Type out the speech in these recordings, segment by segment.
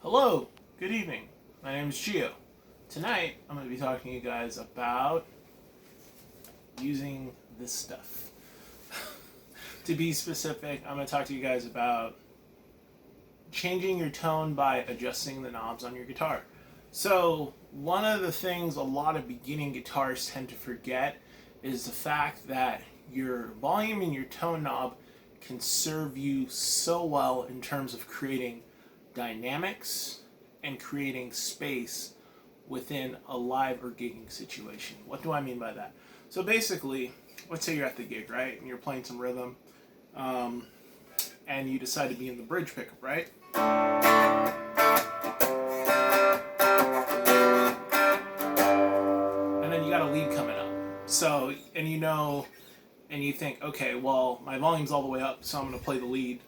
Hello, good evening. My name is Gio. Tonight, I'm going to be talking to you guys about using this stuff. To be specific, I'm going to talk to you guys about changing your tone by adjusting the knobs on your guitar. So, one of the things a lot of beginning guitarists tend to forget is the fact that your volume and your tone knob can serve you so well in terms of creating dynamics and creating space within a live or gigging situation. What do I mean by that? So basically, let's say you're at the gig, right? And you're playing some rhythm, and you decide to be in the bridge pickup, right? And then you got a lead coming up. So, and you think, okay, well, my volume's all the way up, so I'm going to play the lead.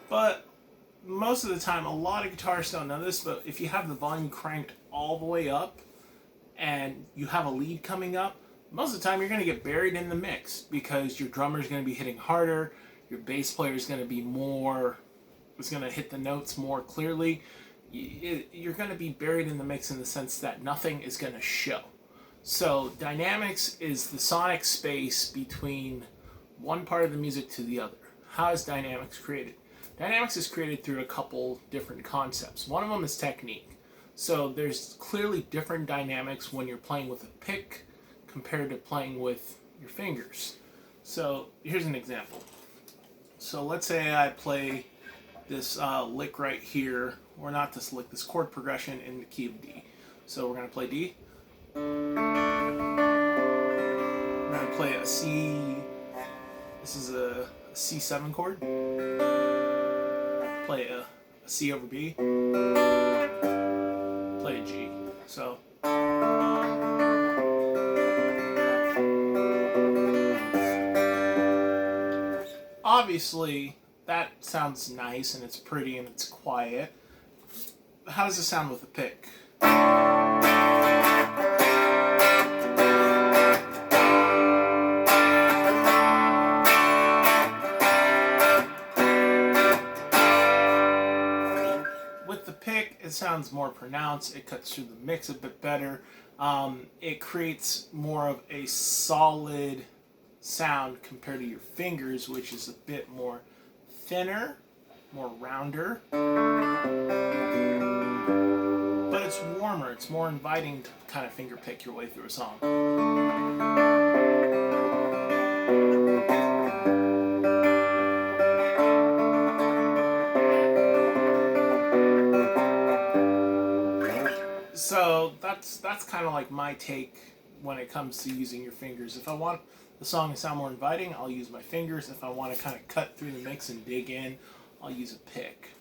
But most of the time, a lot of guitarists don't know this, but if you have the volume cranked all the way up and you have a lead coming up, most of the time you're going to get buried in the mix because your drummer's going to be hitting harder, your bass player is going to be it's going to hit the notes more clearly. You're going to be buried in the mix in the sense that nothing is going to show. So dynamics is the sonic space between one part of the music to the other. How is dynamics created? Dynamics is created through a couple different concepts. One of them is technique. So there's clearly different dynamics when you're playing with a pick compared to playing with your fingers. So here's an example. So let's say I play this lick right here, or not this lick, this chord progression in the key of D. So we're going to play D. We're going to play a C. This is a C7 chord. Play a C over B. Play a G. So obviously that sounds nice and it's pretty and it's quiet. How does it sound with a pick? It sounds more pronounced, it cuts through the mix a bit better, it creates more of a solid sound compared to your fingers, which is a bit more thinner, more rounder, but it's warmer, it's more inviting to kind of finger pick your way through a song. So that's kind of like my take when it comes to using your fingers. If I want the song to sound more inviting, I'll use my fingers. If I want to kind of cut through the mix and dig in, I'll use a pick.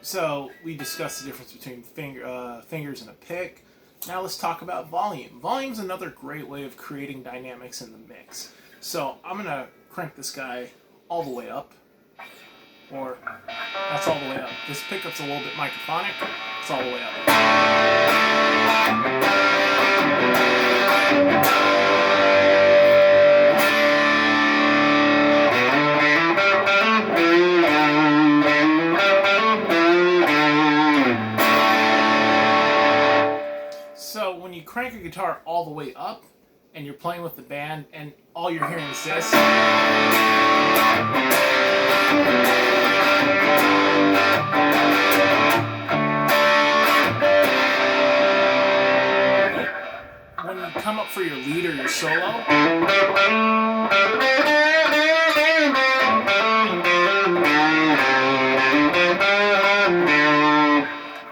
So we discussed the difference between fingers and a pick. Now let's talk about volume. Volume is another great way of creating dynamics in the mix. So I'm going to crank this guy all the way up. Or that's all the way up. This pickup's a little bit microphonic. It's all the way up. So when you crank a guitar all the way up and you're playing with the band and all you're hearing is this, when you come up for your lead or your solo,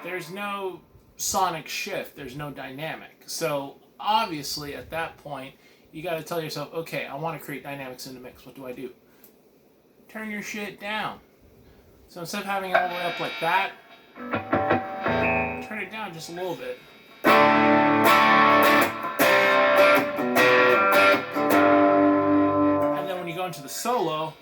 there's no sonic shift, there's no dynamic. So obviously at that point, you got to tell yourself, okay, I want to create dynamics in the mix. What do I do? Turn your shit down. So instead of having it all the way up like that, turn it down just a little bit. And then when you go into the solo,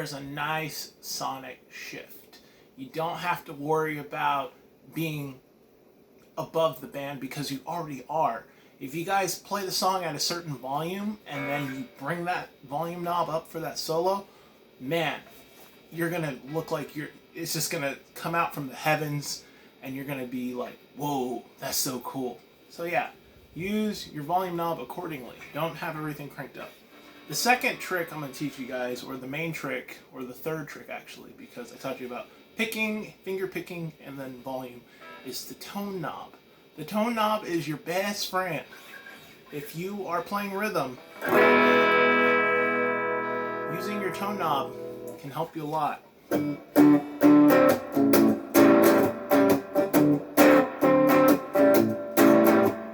there's a nice sonic shift. You don't have to worry about being above the band because you already are. If you guys play the song at a certain volume and then you bring that volume knob up for that solo, man, you're gonna look like it's just gonna come out from the heavens and you're gonna be like, whoa, that's so cool. So yeah, use your volume knob accordingly. Don't have everything cranked up. The second trick I'm gonna teach you guys, or the main trick, or the third trick actually, because I taught you about picking, finger picking, and then volume, is the tone knob. The tone knob is your best friend. If you are playing rhythm, using your tone knob can help you a lot.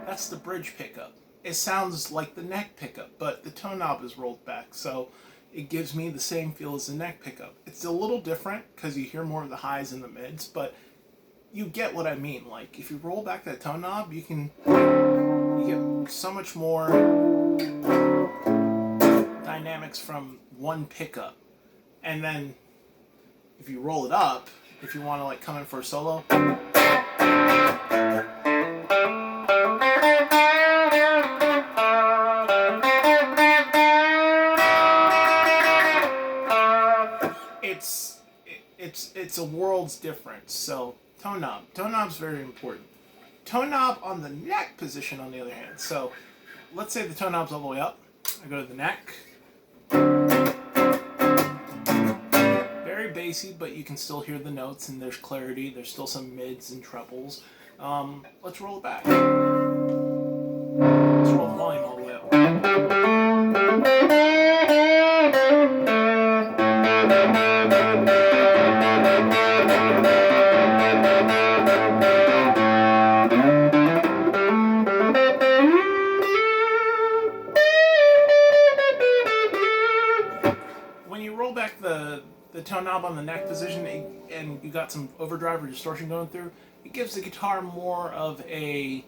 That's the bridge pickup. It sounds like the neck pickup, but the tone knob is rolled back, so it gives me the same feel as the neck pickup. It's a little different because you hear more of the highs and the mids, but you get what I mean. Like, if you roll back that tone knob, you get so much more dynamics from one pickup. And then if you roll it up, if you want to like come in for a solo, it's a world's difference. So tone knob's very important. Tone knob on the neck position, on the other hand. So let's say the tone knob's all the way up. I go to the neck. Very bassy, but you can still hear the notes and there's clarity. There's still some mids and trebles. Let's roll it back. Let's roll the volume all the way up. The tone knob on the neck position and you got some overdrive or distortion going through, it gives the guitar more of a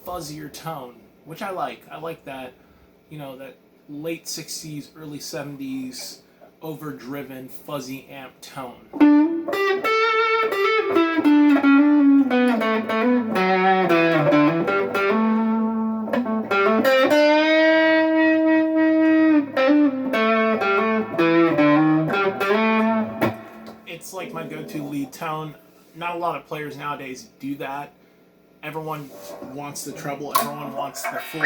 fuzzier tone, which I like. I like that, that late 60s, early 70s overdriven fuzzy amp tone. It's like my go-to lead tone. Not a lot of players nowadays do that. Everyone wants the treble. Everyone wants the full.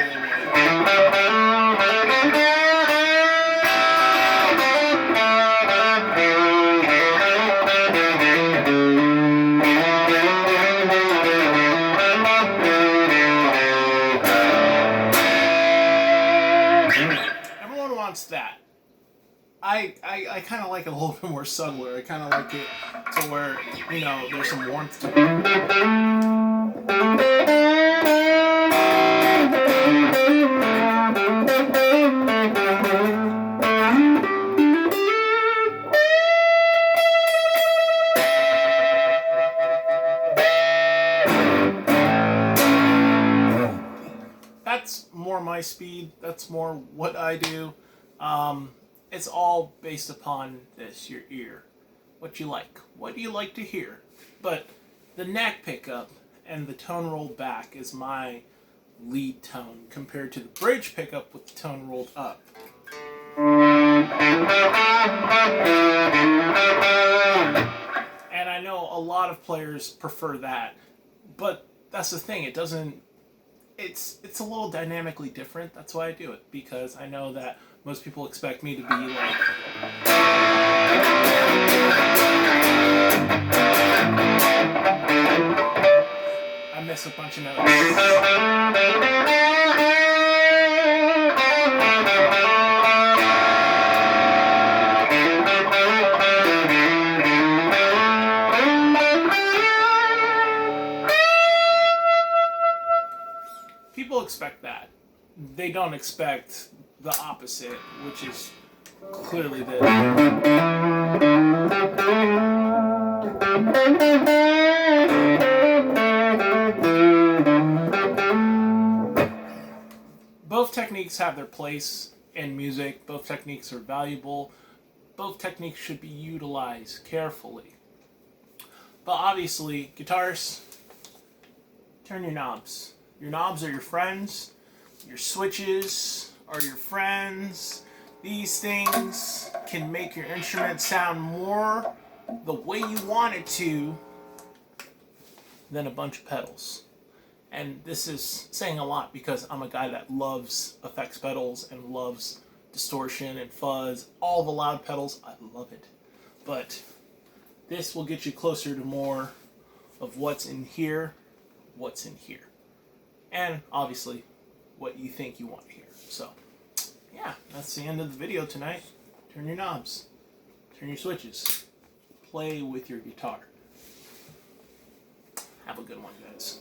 Everyone wants that. I kind of like it a little bit more subtler. I kind of like it to where, there's some warmth to it. That's more my speed. That's more what I do. It's all based upon your ear. What you like. What do you like to hear? But the neck pickup and the tone rolled back is my lead tone compared to the bridge pickup with the tone rolled up. And I know a lot of players prefer that, but that's the thing. It's a little dynamically different. That's why I do it, because I know that most people expect me to be like. I miss a bunch of notes. People expect that. They don't expect the opposite, which is clearly this. Both techniques have their place in music. Both techniques are valuable. both techniques should be utilized carefully. But obviously, guitarists, turn your knobs. Your knobs are your friends. Your switches are your friends. These things can make your instrument sound more the way you want it to than a bunch of pedals. And this is saying a lot because I'm a guy that loves effects pedals and loves distortion and fuzz, all the loud pedals. I love it. But this will get you closer to more of what's in here, and obviously what you think you want to hear. So yeah, that's the end of the video tonight. Turn your knobs, turn your switches, play with your guitar. Have a good one, guys.